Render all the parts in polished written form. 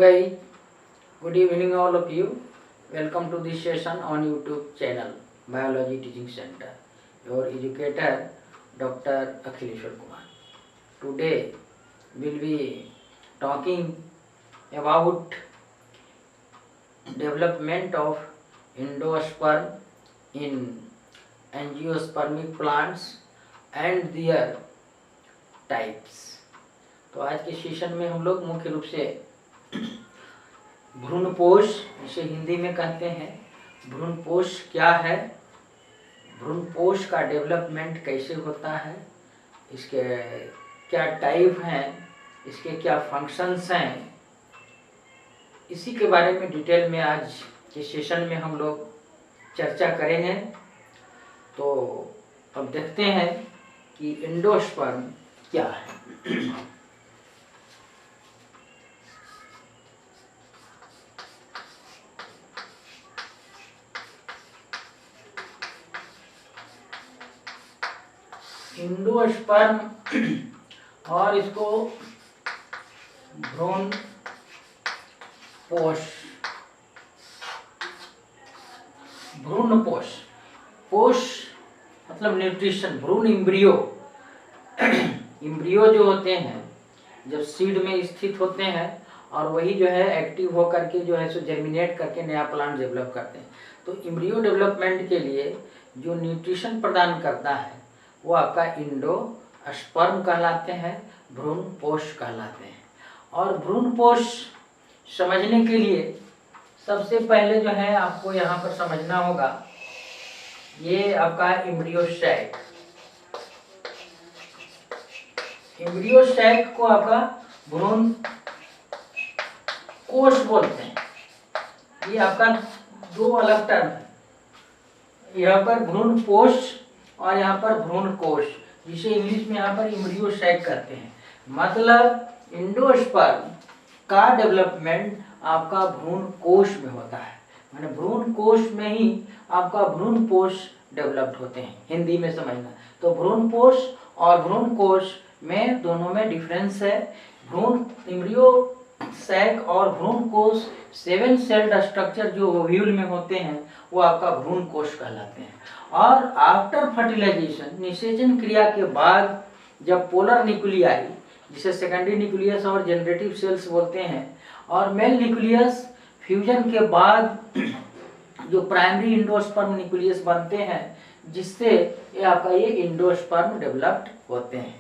guys, good evening all of you. Welcome to this session on YouTube channel Biology Teaching Center. Your educator Dr. Akhileshwar Kumar. Today we'll be talking about development of endosperm in angiospermic plants and their types. तो आज के session में हम लोग मुख्य रूप से भ्रूणपोष, जिसे हिंदी में कहते हैं भ्रूणपोष क्या है, भ्रूणपोष का डेवलपमेंट कैसे होता है, इसके क्या टाइप हैं, इसके क्या फंक्शंस हैं, इसी के बारे में डिटेल में आज के सेशन में हम लोग चर्चा करेंगे। तो अब देखते हैं कि एंडोस्पर्म क्या है। एंडोस्पर्म और इसको भ्रूणपोष, भ्रूणपोष, पोष मतलब न्यूट्रिशन, भ्रूण इम्ब्रियो, इम्ब्रियो जो होते हैं जब सीड में स्थित होते हैं और वही जो है एक्टिव होकर के जो है सो जर्मिनेट करके नया प्लांट डेवलप करते हैं। तो इम्ब्रियो डेवलपमेंट के लिए जो न्यूट्रिशन प्रदान करता है वो आपका एंडोस्पर्म कहलाते हैं, भ्रूणपोष कहलाते हैं। और भ्रूणपोष समझने के लिए सबसे पहले जो है आपको यहाँ पर समझना होगा, ये आपका एम्ब्रियो सैक, एम्ब्रियो सैक को आपका भ्रूण कोष बोलते हैं। ये आपका दो अलग टर्म है, यहाँ पर भ्रूणपोष और यहाँ पर भ्रूणकोष, जिसे इंग्लिश में यहाँ पर एम्ब्रियो सैक कहते हैं। मतलब एंडोस्पर्म का डेवलपमेंट आपका भ्रूणकोष में होता है, माने भ्रूणकोष में ही आपका भ्रूणपोष डेवलप्ड होते हैं, हिंदी में समझना। तो भ्रूणपोष और भ्रूणकोष में दोनों में डिफरेंस है। भ्रूण एम्ब्रियो सैक और भ्रूणकोष 7 सेल्ड स्ट्रक्चर जो ओव्यूल में होते हैं वो आपका भ्रूणकोष कहलाते हैं। और आफ्टर फर्टिलाइजेशन, निषेचन क्रिया के बाद जब पोलर न्यूक्लियाई, जिसे सेकेंडरी न्यूक्लियस और जनरेटिव सेल्स बोलते हैं, और मेल न्यूक्लियस फ्यूजन के बाद जो प्राइमरी एंडोस्पर्म न्यूक्लियस बनते हैं, जिससे ये आपका ये एंडोस्पर्म डेवलप्ड होते हैं।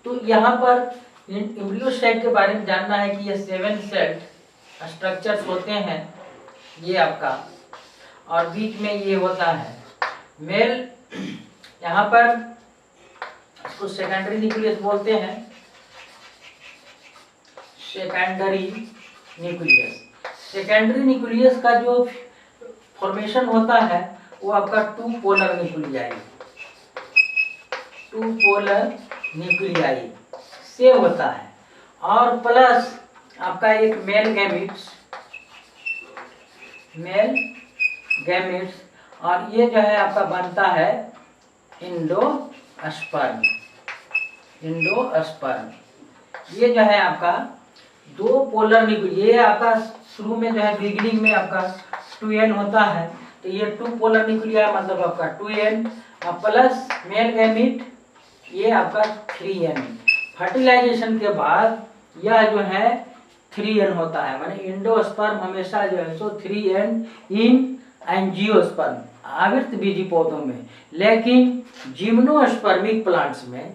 तो यहाँ पर एम्ब्रियो सैक के बारे में जानना है कि ये 7 सेल्ड स्ट्रक्चर्स होते हैं ये आपका, और बीच में ये होता है मेल, यहाँ पर इसको सेकेंडरी न्यूक्लियस बोलते हैं, सेकेंडरी न्यूक्लियस। सेकेंडरी न्यूक्लियस का जो फॉर्मेशन होता है वो आपका 2 पोलर न्यूक्लियाई, 2 पोलर न्यूक्लियाई से होता है, और प्लस आपका एक मेल गैमेट्स, मेल गैमेट्स, और ये जो है आपका बनता है एंडोस्पर्म, एंडोस्पर्म। ये जो है आपका 2 पोलर न्यूक्लियस, ये आपका शुरू में जो है बिगिनिंग में आपका 2n होता है, तो ये 2 पोलर न्यूक्लिया मतलब आपका 2n प्लस मेल गैमेट, ये आपका 3n। फर्टिलाइजेशन के बाद यह जो है 3n होता है, माने एंडोस्पर्म हमेशा जो है सो 3n इन एंजियोस्पर्म, आवृत बीजी पौधों में। लेकिन जिम्नोस्पर्मिक प्लांट्स में,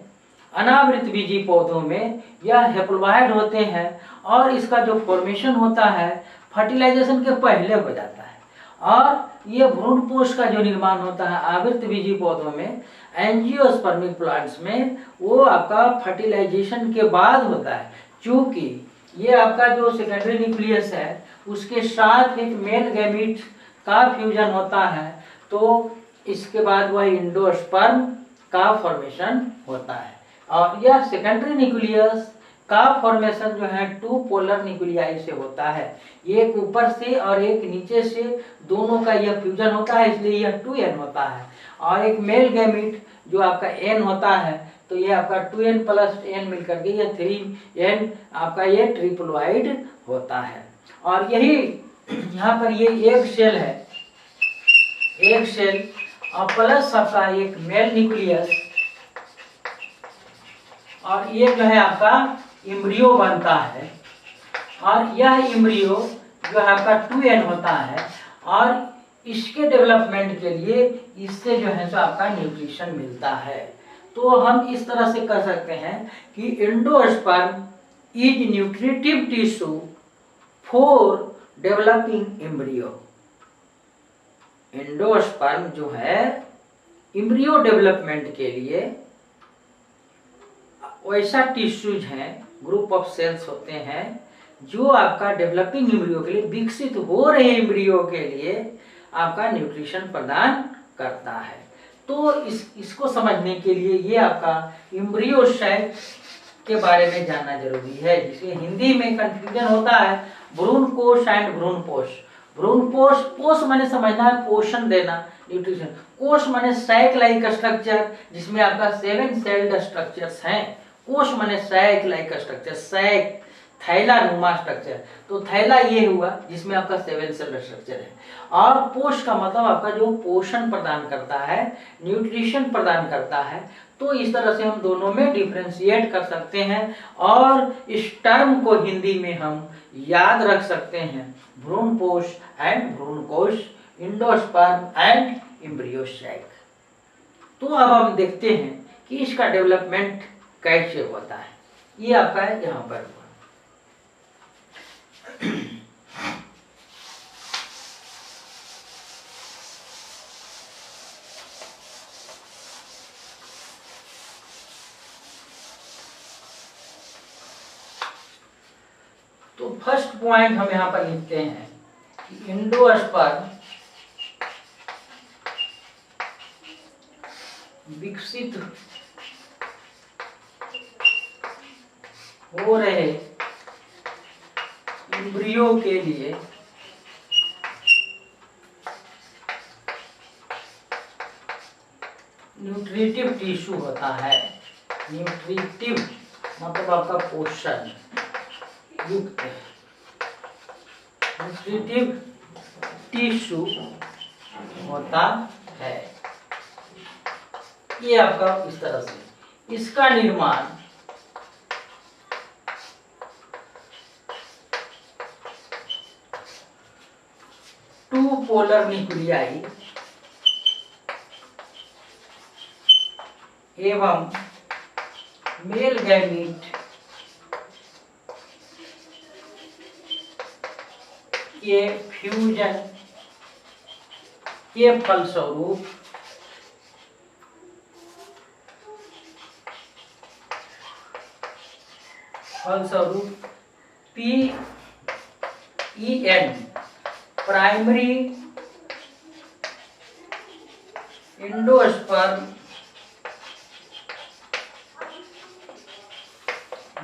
अनावृत बीजी पौधों में यह हेप्लोइड होते हैं, और इसका जो फॉर्मेशन होता है फर्टिलाइजेशन के पहले हो जाता है। और ये भ्रूणपोष का जो निर्माण होता है आवृत बीजी पौधों में, एंजियोस्पर्मिक प्लांट्स में, वो आपका फर्टिलाइजेशन के बाद होता है। चूंकि ये आपका जो सेकेंडरी न्यूक्लियस है उसके साथ एक मेल गैमेट का फ्यूजन होता है, तो इसके बाद वह एंडोस्पर्म का फॉर्मेशन होता है। और यह सेकेंडरी न्यूक्लियस का फॉर्मेशन जो है 2 पोलर न्यूक्लियाई से होता है, एक ऊपर से और एक नीचे से, दोनों का यह फ्यूजन होता है, इसलिए यह 2n होता है। और एक मेल गैमेट जो आपका n होता है, तो ये आपका 2n प्लस n मिलकर के ये 3n आपका ये ट्रिप्लोइड होता है। और यही यहाँ पर ये एक सेल है, एक सेल और प्लस आपका एक मेल न्यूक्लियस, और ये जो है आपका एम्ब्रियो बनता है। और यह एम्ब्रियो जो है आपका 2n होता है, और इसके डेवलपमेंट के लिए इससे जो है तो आपका न्यूट्रिशन मिलता है। तो हम इस तरह से कह सकते हैं कि endosperm is nutritive tissue for developing embryo. Endosperm जो है एम्ब्रियो डेवलपमेंट के लिए वैसा टिश्यूज हैं, ग्रुप ऑफ सेल्स होते हैं जो आपका डेवलपिंग एम्ब्रियो के लिए, विकसित हो रहे एम्ब्रियो के लिए आपका न्यूट्रिशन प्रदान करता है। तो इसको समझने के लिए ये आपका एम्ब्रियो सैक के बारे में जानना जरूरी है, जिसे हिंदी में कंफ्यूजन होता है भ्रूण कोश एंड भ्रूणपोष। भ्रूणपोष, पोष माने समझना है पोषण देना, न्यूट्रिशन। कोश माने सैक लाइक स्ट्रक्चर, जिसमें आपका 7 सेल्ड स्ट्रक्चर्स हैं। कोश माने सैक लाइक स्ट्रक्चर, सैक थैला नुमा स्ट्रक्चर। तो थैला ये हुआ जिसमें आपका 7 सेल स्ट्रक्चर है, और पोष का मतलब आपका जो पोषण प्रदान करता है, न्यूट्रिशन प्रदान करता है। तो इस तरह से हम दोनों में डिफ्रेंशिएट कर सकते हैं, और इस टर्म को हिंदी में हम याद रख सकते हैं, भ्रूणपोष एंड भ्रूणकोश, एंडोस्पर्म एंड एम्ब्रियो सैक। तो अब हम देखते हैं कि इसका डेवलपमेंट कैसे होता है। ये आपका है यहाँ पर तो फर्स्ट पॉइंट हम यहाँ पर लिखते हैं कि एंडोस्पर्म विकसित हो रहे एम्ब्रियो के लिए न्यूट्रिटिव टिश्यू होता है। न्यूट्रिटिव मतलब आपका पोषण युक्त न्यूट्रिटिव टिश्यू होता है। ये आपका इस तरह से इसका निर्माण टू पोलर न्यूक्लियाई एवं मेल गैमीट के फ्यूजन के फलस्वरूप PEN प्राइमरी एंडोस्पर्म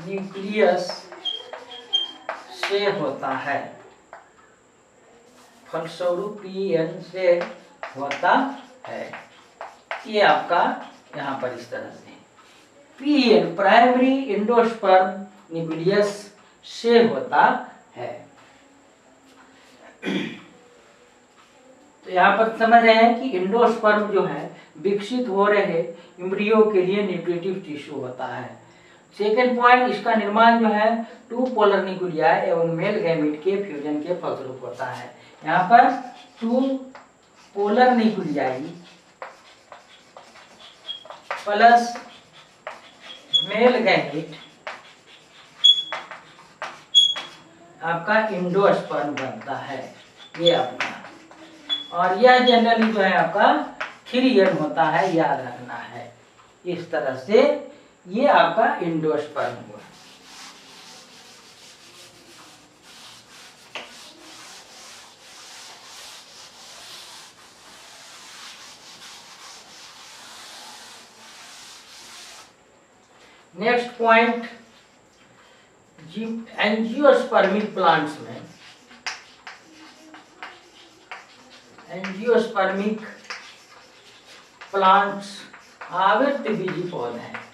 न्यूक्लियस से होता है। फलस्वरूप PEN से होता है। ये आपका यहाँ पर इस तरह से PEN प्राइमरी एंडोस्पर्म न्यूक्लियस से होता है। तो यहाँ पर समझ रहे हैं कि एंडोस्पर्म जो है विकसित हो रहे एम्ब्रियो के लिए न्यूट्रिटिव टिश्यू होता है। सेकेंड पॉइंट, इसका निर्माण जो है टू पोलर न्यूक्लियाई एवं मेल गैमीट के फ्यूजन के फलस्वरूप होता है। यहाँ पर two polar nuclei plus male gamete आपका एंडोस्पर्म बनता है। ये आपका, और यह जनरली जो है आपका 3n होता है, याद रखना है। इस तरह से ये आपका एंडोस्पर्म हुआ। नेक्स्ट पॉइंट, एंजियोस्पर्मिक प्लांट्स में एंजियोस्पर्मिक प्लांट्स आवृतबीजी पौधे हैं।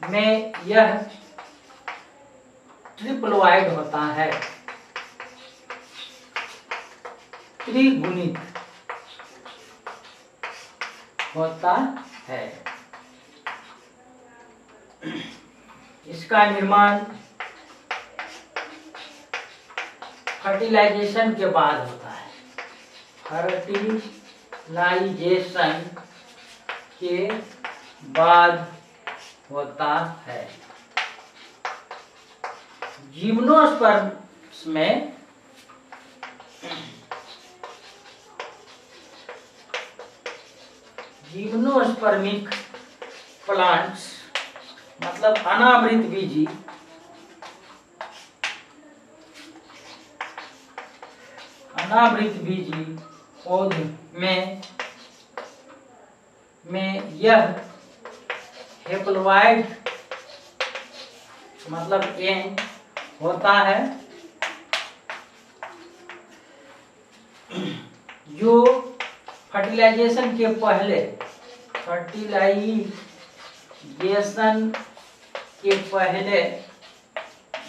में यह ट्रिप्लोइड होता है, त्रिगुणित होता है। इसका निर्माण फर्टिलाइजेशन के बाद होता है, फर्टिलाइजेशन के बाद होता है। जिम्नोस्पर्म्स में जिम्नोस्पर्मिक प्लांट्स मतलब अनावृत बीजी पौधे में यह हेप्लोइड मतलब एन होता है, जो फर्टिलाइजेशन के पहले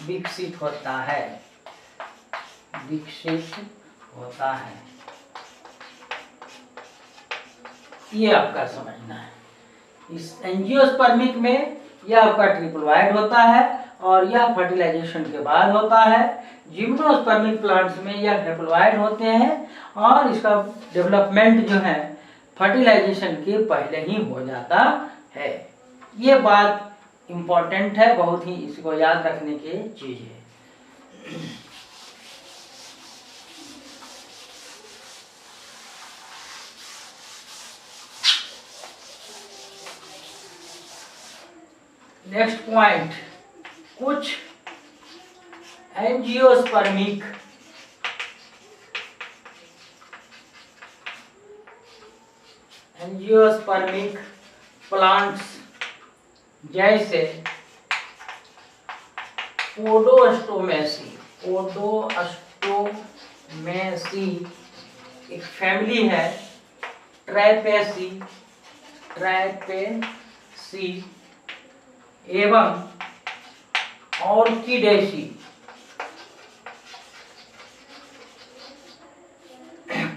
विकसित होता है। ये आपका समझना है। इस एंजियोस्पर्मिक में यह आपका ट्रिप्लोइड होता है और यह फर्टिलाइजेशन के बाद होता है। जिम्नोस्पर्मिक प्लांट्स में यह हेप्लोइड होते हैं और इसका डेवलपमेंट जो है फर्टिलाइजेशन के पहले ही हो जाता है। ये बात इम्पोर्टेंट है, बहुत ही इसको याद रखने की चीज है। नेक्स्ट पॉइंट, कुछ एंजियोस्पर्मिक प्लांट्स जैसे पोडोस्टोमेसी एक फैमिली है, ट्राइपेसी एवं ऑर्किडेसी।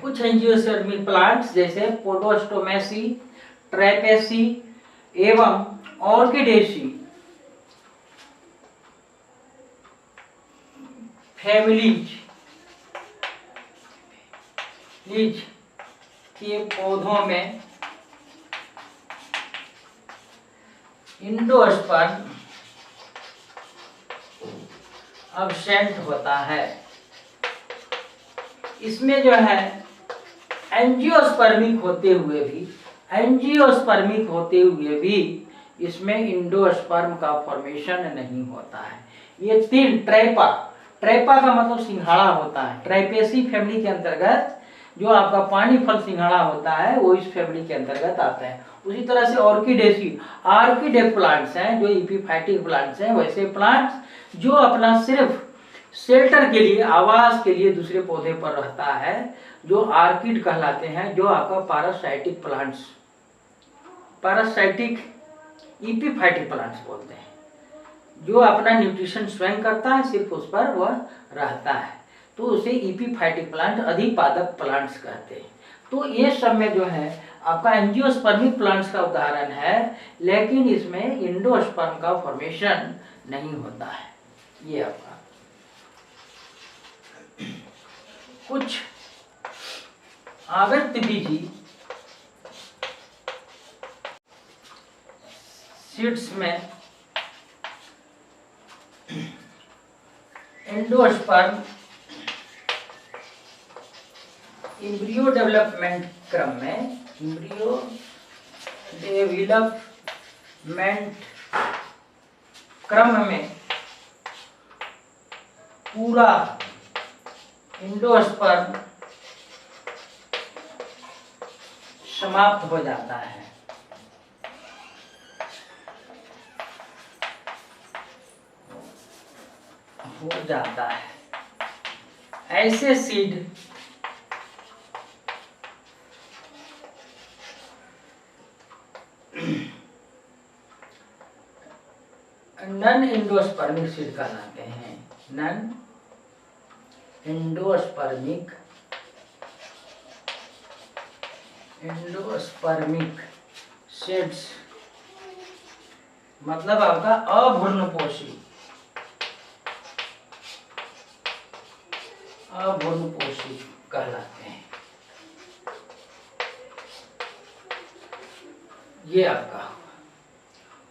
कुछ एंजियोस्पर्मिक प्लांट्स जैसे पोडोस्टोमेसी, ट्राइपेसी एवं ऑर्किडेसी फैमिलीज के पौधों में इंडोस्पर्म अब्सेंट होता है। इसमें जो है एंजियोस्पर्मिक होते हुए भी इसमें इंडोस्पर्म का फॉर्मेशन नहीं होता है। ये तीन ट्राइपा का मतलब सिंघाड़ा होता है। ट्राइपेसी फैमिली के अंतर्गत जो आपका पानी फल सिंघाड़ा होता है वो इस फैमिली के अंतर्गत आता है। उसी तरह से ऑर्किडे प्लांट्स हैं जो इपीफाइटिक प्लांट्स हैं। वैसे प्लांट्स जो अपना सिर्फ शेल्टर के लिए, आवास के लिए दूसरे पौधे पर रहता है, जो आर्किड कहलाते हैं, जो आपका पैरासाइटिक इपीफाइटिक प्लांट्स बोलते हैं, जो अपना न्यूट्रिशन स्वयं करता है, सिर्फ उस पर वह रहता है, तो उसे इपीफाइटिक प्लांट, अधिपादक प्लांट्स कहते हैं। तो ये सब में जो है आपका एंजियोस्पर्मिक प्लांट्स का उदाहरण है, लेकिन इसमें इंडोस्पर्म का फॉर्मेशन नहीं होता है। ये आपका कुछ आवर्तबीजी सीड्स में एंडोस्पर्म एम्ब्रियो डेवलपमेंट क्रम में पूरा एंडोस्पर्म समाप्त हो जाता है। ऐसे सीड नॉन एंडोस्पर्मिक सीड कहलाते हैं। नॉन एंडोस्पर्मिक सीड्स मतलब आपका अभ्रूणपोषी कहलाते हैं। ये आपका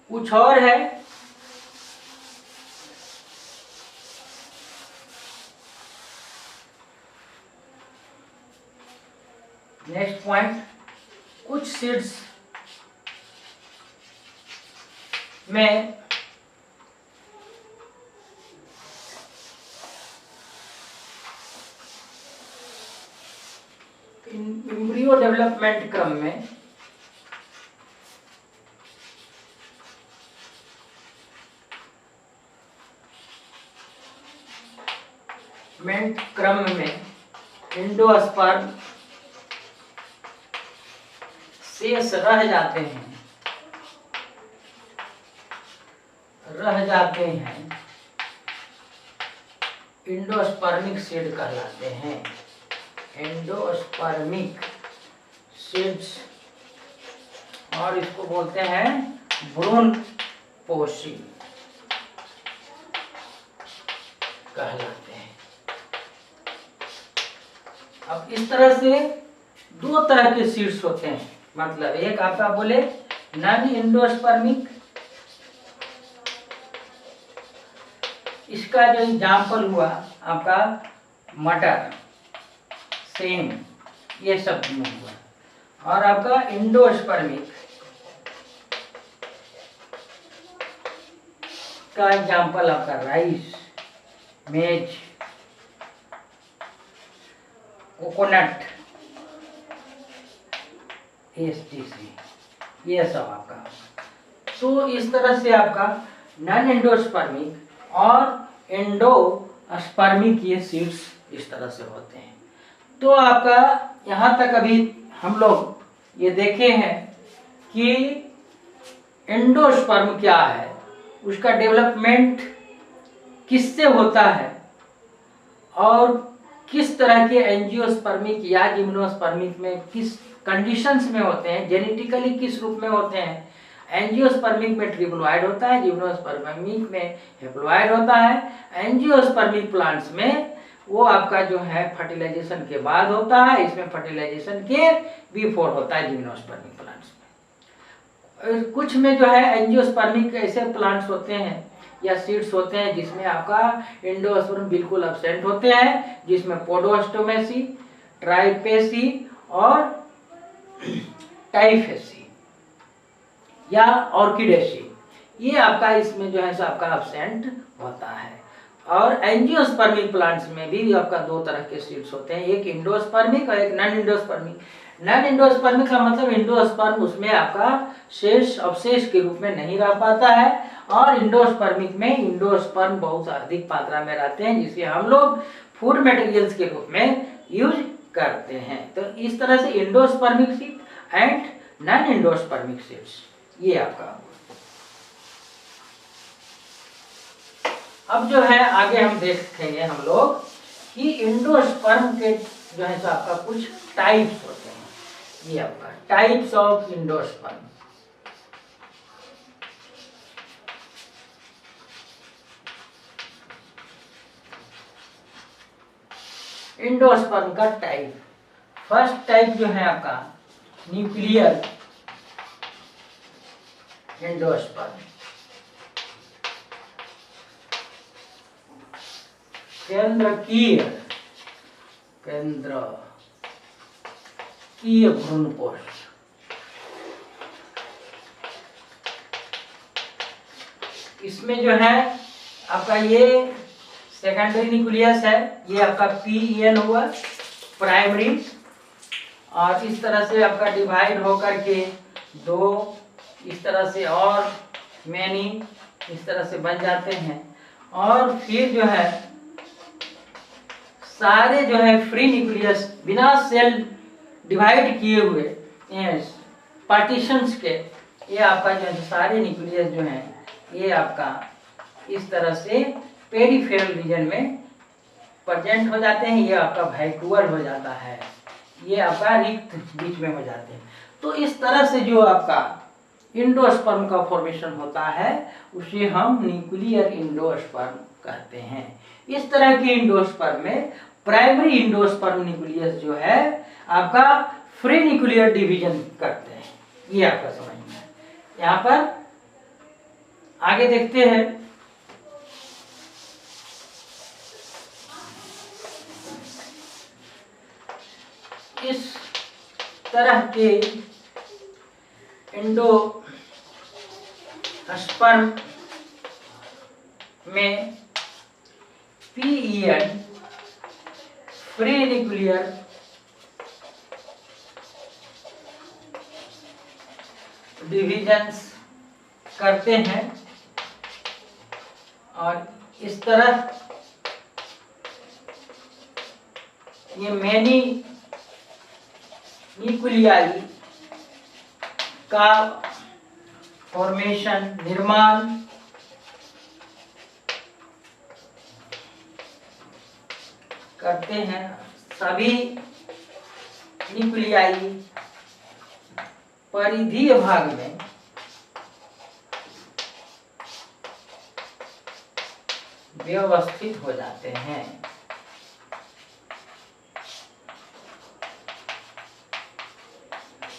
कुछ और है। नेक्स्ट पॉइंट, कुछ सीड्स में एम्ब्रियो डेवलपमेंट क्रम में एंडोस्पर्म शेष रह जाते हैं एंडोस्पर्मिक सीड कहलाते हैं। एंडोस्पर्मिक सीड्स, और इसको बोलते हैं भ्रूणपोषी कहलाते हैं। अब इस तरह से दो तरह के सीड्स होते हैं, मतलब एक आपका बोले नॉन एंडोस्पर्मिक, इसका जो एग्जाम्पल हुआ आपका मटर, सेम, ये सब में हुआ। और आपका एंडोस्पर्मिक का एग्जाम्पल आपका राइस, मेज, कोकोनट, ये सब आपका। तो इस तरह से आपका नॉन एंडोस्पर्मिक और एंडोस्पर्मिक ये सीड्स इस तरह से होते हैं। तो आपका यहाँ तक अभी हम लोग ये देखे हैं कि एंडोस्पर्म क्या है, उसका डेवलपमेंट किससे होता है और किस तरह के एंजियोस्पर्मिक या जिम्नोस्पर्मिक में किस कंडीशंस में होते हैं, जेनेटिकली किस रूप में होते हैं। एंजियोस्पर्मिक में ट्रिप्लोइड होता है, जिम्नोस्पर्मिक में हेप्लोइड होता है। एंजियोस्पर्मिक प्लांट्स में वो आपका जो है फर्टिलाइजेशन के बाद होता है, इसमें फर्टिलाइजेशन के बिफोर होता है जिम्नोस्पर्मिक प्लांट्स में। कुछ में जो है एंजियोस्पर्मिक ऐसे प्लांट्स होते हैं या सीड्स होते हैं जिसमें आपका एंडोस्पर्म बिल्कुल एब्सेंट होते हैं, जिसमें पोडोस्टोमेसी, ट्राइपेसी और टाइफेसी या ऑर्किडेसी, ये आपका इसमें जो है सो आपका एब्सेंट होता है। और एंजियोस्पर्मिक प्लांट्स में भी आपका दो तरह के सीड्स होते हैं, एक इंडोस्पर्मिक और एक नॉन इंडोस्पर्मिक। नॉन इंडोस्पर्मिक का मतलब इंडोस्पर्म उसमें आपका शेष अवशेष के रूप में नहीं रह पाता है, और इंडोस्पर्मिक में इंडोस्पर्म बहुत अधिक मात्रा में रहते हैं, जिसे हम लोग फूड मटेरियल्स के रूप में यूज करते हैं। तो इस तरह से endospermic seed and non endospermic seeds ये आपका। अब जो है आगे हम देखेंगे हम लोग कि इंडोस्पर्म के जो है सो आपका कुछ टाइप्स होते हैं। ये आपका टाइप्स ऑफ इंडोस्पर्म। इंडोस्पर्म का टाइप, फर्स्ट टाइप जो है आपका न्यूक्लियर एंडोस्पर्म। केंद्रकीय भ्रूणपोष। इसमें जो है आपका ये सेकेंडरी न्यूक्लियस है, ये आपका PEN हुआ प्राइमरी, और इस तरह से आपका डिवाइड होकर के दो इस तरह से और मैनी इस तरह से बन जाते हैं। और फिर जो है सारे जो है फ्री न्यूक्लियस बिना सेल डिवाइड किए हुए पार्टीशंस के, ये आपका जो है सारे न्यूक्लियस जो है ये आपका इस तरह से पेरिफेरल रीजन में प्रेजेंट हो जाते हैं। ये आपका वैक्यूअल हो जाता है, ये आपका रिक्त बीच में हो जाते हैं। तो इस तरह से जो आपका एंडोस्पर्म का फॉर्मेशन होता है उसे हम न्यूक्लियर एंडोस्पर्म कहते हैं। इस तरह के एंडोस्पर्म में प्राइमरी एंडोस्पर्म न्यूक्लियस जो है आपका फ्री न्यूक्लियर डिवीजन करते हैं। ये आपका समझना है। यहाँ पर आगे देखते हैं। इस तरह के एंडोस्पर्म में PEN फ्री न्यूक्लियर डिविजन्स करते हैं और इस तरह ये मैनी न्यूक्लियाई का फॉर्मेशन निर्माण करते हैं। सभी न्यूक्लियाई परिधीय भाग में व्यवस्थित हो जाते हैं।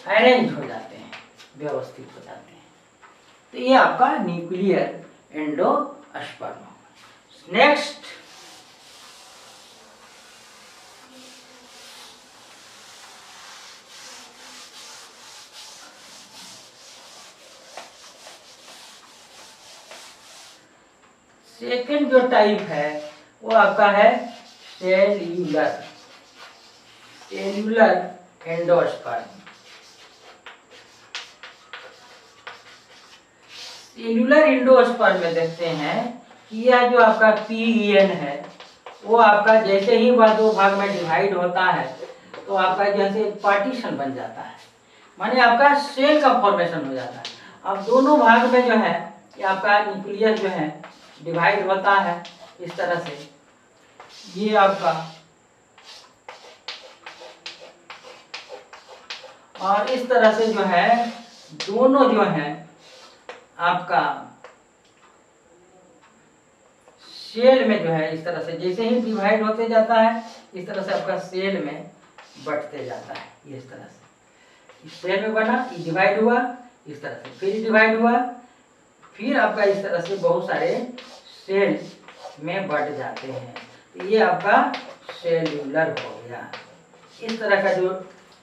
अरेंज हो जाते हैं, व्यवस्थित हो जाते हैं। तो ये आपका न्यूक्लियर एंडोस्पर्म। नेक्स्ट सेकेंड जो टाइप है वो आपका है सेल्यूलर एंडोस्पर्म। सेल्यूलर एंडोस्पर्म में देखते हैं कि यह जो आपका PEN है वो आपका जैसे ही वह दो भाग में डिवाइड होता है तो आपका जैसे पार्टीशन बन जाता है, माने आपका सेल का फॉर्मेशन हो जाता है। अब दोनों भाग में जो है ये आपका न्यूक्लियस जो है डिवाइड होता है इस तरह से। ये आपका और इस तरह से जो है दोनों जो है आपका सेल में जो है इस तरह से जैसे ही डिवाइड होते जाता है इस तरह से आपका सेल में बढ़ते जाता है। इस तरह से इस सेल में बना, ये डिवाइड हुआ इस तरह से, फिर डिवाइड हुआ, फिर आपका इस तरह से बहुत सारे सेल में बढ़ जाते हैं। तो ये आपका सेल्यूलर हो गया। इस तरह का जो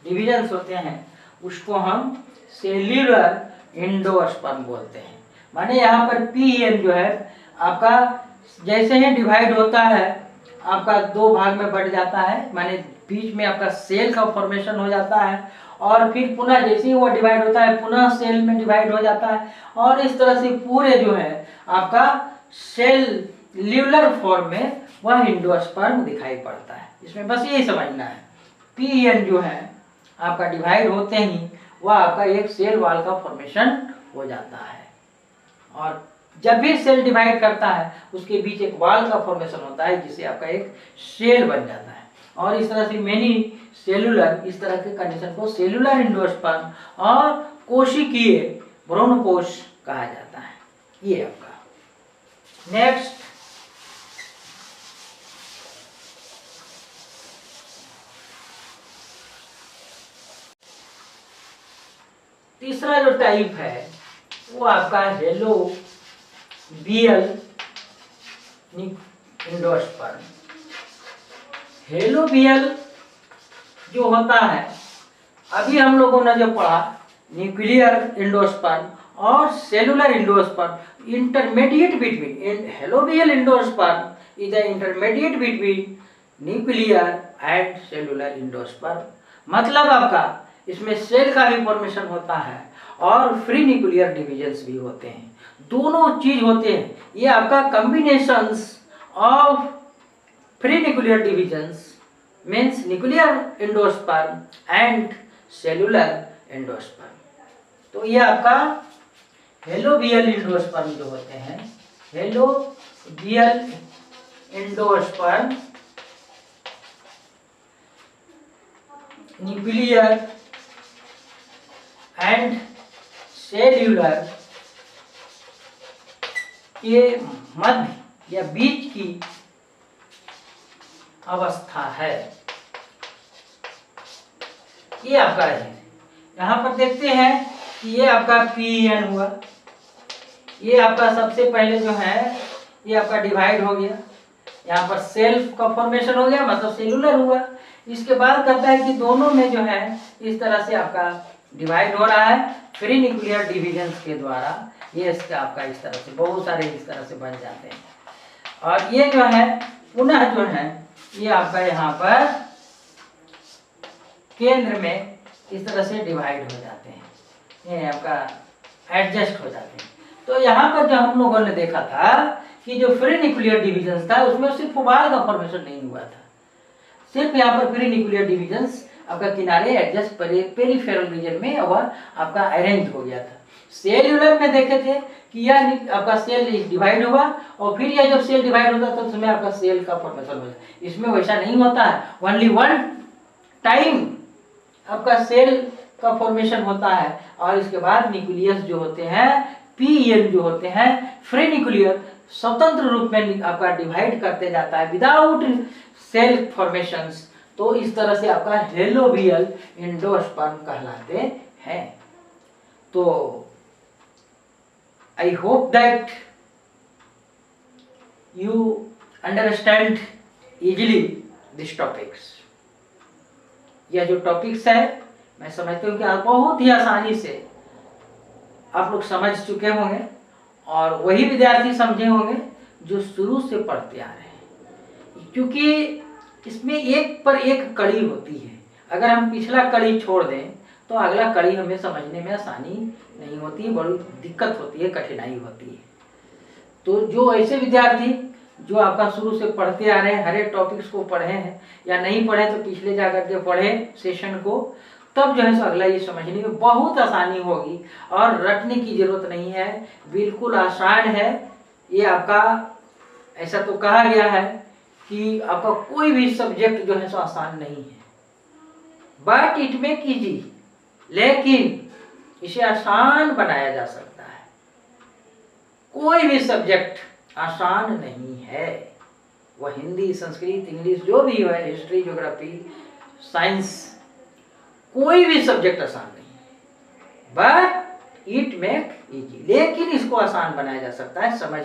डिविजन्स होते हैं उसको हम सेल्यूलर एंडोस्पर्म बोलते हैं। माने यहाँ पर PEN जो है आपका जैसे ही डिवाइड होता है आपका दो भाग में बढ़ जाता है, माने बीच में आपका सेल का फॉर्मेशन हो जाता है और फिर पुनः जैसे ही वो डिवाइड होता है पुनः सेल में डिवाइड हो जाता है और इस तरह से पूरे जो है आपका सेल्यूलर फॉर्म में वह एंडोस्पर्म दिखाई पड़ता है। इसमें बस यही समझना है, PEN जो है आपका डिवाइड होते ही वह आपका एक सेल वॉल का फॉर्मेशन हो जाता है और जब भी सेल डिवाइड करता है उसके बीच एक वॉल का फॉर्मेशन होता है जिससे आपका एक सेल बन जाता है। और इस तरह से मेनी सेलुलर, इस तरह के कंडीशन को सेलुलर एंडोस्पर्म और कोशिकीय भ्रूणपोष कहा जाता है। ये आपका नेक्स्ट तीसरा जो टाइप है वो आपका हेलोबियल एंडोस्पर्म। हेलोबियल जो होता है अभी हम लोगों ने जो पढ़ा न्यूक्लियर एंडोस्पर्म और cellular endosperm, intermediate between helobial endosperm is the intermediate between nuclear and cellular endosperm. मतलब आपका इसमें सेल का भी फॉर्मेशन होता है और फ्री न्यूक्लियर डिविजन्स भी होते हैं, दोनों चीज होते हैं। ये आपका combinations of free nuclear divisions means nuclear endosperm and cellular endosperm. तो ये आपका हेलोबियल एंडोस्पर्म जो होते हैं helobial endosperm nuclear and cellular के मध्य या बीच की अवस्था है। ये आपका है। यहाँ पर देखते हैं कि ये आपका PN हुआ, ये आपका सबसे पहले जो है ये आपका डिवाइड हो गया, यहाँ पर सेल्फ का फॉर्मेशन हो गया, मतलब सेलुलर हुआ। इसके बाद कहता है कि दोनों में जो है इस तरह से आपका डिवाइड हो रहा है फ्री न्यूक्लियर डिवीजन के द्वारा। ये इसका आपका इस तरह से बहुत सारे इस तरह से बन जाते हैं, और ये जो है पुनः जो है ये आपका यहाँ पर केंद्र में इस तरह से डिवाइड हो जाते हैं, ये आपका एडजस्ट हो जाते हैं। तो यहाँ पर जो हम लोगों ने देखा था कि जो फ्री न्यूक्लियर डिवीजन था उसमें सिर्फ वाल का फॉर्मेशन नहीं हुआ था, सिर्फ यहाँ पर फ्री न्यूक्लियर डिवीजन आपका किनारे एडजस्ट पेरिफेरल रीजन में वह आपका अरेंज हो गया था। सेल्यूलर में देखे थे कि यह आपका सेल डिवाइड हुआ और फिर यह जब सेल डिवाइड होता तो उसमें आपका सेल का फॉर्मेशन हो जाता है। इसमें वैसा नहीं होता है, ओनली वन टाइम आपका सेल का फॉर्मेशन होता है और इसके बाद न्यूक्लियस जो होते हैं PN जो होते हैं फ्री न्यूक्लियर स्वतंत्र रूप में आपका डिवाइड करते जाता है विदाउट सेल फॉर्मेशंस। तो इस तरह से आपका हेलोबियल एंडोस्पर्म कहलाते हैं। तो I hope that you understand easily this topics. यह जो टॉपिक्स है मैं समझती हूँ कि आप बहुत ही आसानी से आप लोग समझ चुके होंगे, और वही विद्यार्थी समझे होंगे जो शुरू से पढ़ते आ रहे हैं, क्योंकि इसमें एक पर एक कड़ी होती है। अगर हम पिछला कड़ी छोड़ दें तो अगला कड़ी हमें समझने में आसानी नहीं होती है, बड़ी दिक्कत होती है, कठिनाई होती है। तो जो ऐसे विद्यार्थी जो आपका शुरू से पढ़ते आ रहे हैं, हर एक टॉपिक्स को पढ़े हैं या नहीं पढ़े तो पिछले जाकर के पढ़े सेशन को, तब जो है सो अगला ये समझने में बहुत आसानी होगी और रटने की जरूरत नहीं है, बिल्कुल आसान है। ये आपका ऐसा तो कहा गया है कि आपका कोई भी सब्जेक्ट जो है सो आसान नहीं है, बट इट में कीजिए, लेकिन इसे आसान बनाया जा सकता है। कोई भी सब्जेक्ट आसान नहीं है, वह हिंदी, संस्कृत, इंग्लिश जो भी है, हिस्ट्री, ज्योग्राफी, साइंस, कोई भी सब्जेक्ट आसान नहीं है, बट इट मेक इजी। लेकिन इसको आसान बनाया जा सकता है, समझ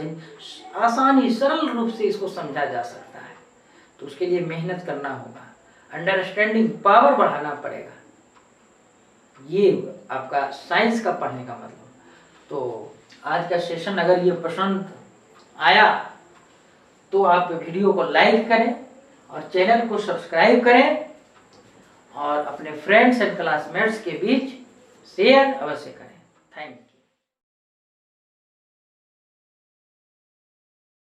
आसानी सरल रूप से इसको समझा जा सकता है। तो उसके लिए मेहनत करना होगा, अंडरस्टैंडिंग पावर बढ़ाना पड़ेगा। ये आपका साइंस का पढ़ने का मतलब। तो आज का सेशन अगर ये पसंद आया तो आप वीडियो को लाइक करें और चैनल को सब्सक्राइब करें और अपने फ्रेंड्स एंड क्लासमेट्स के बीच शेयर अवश्य करें। Thank you.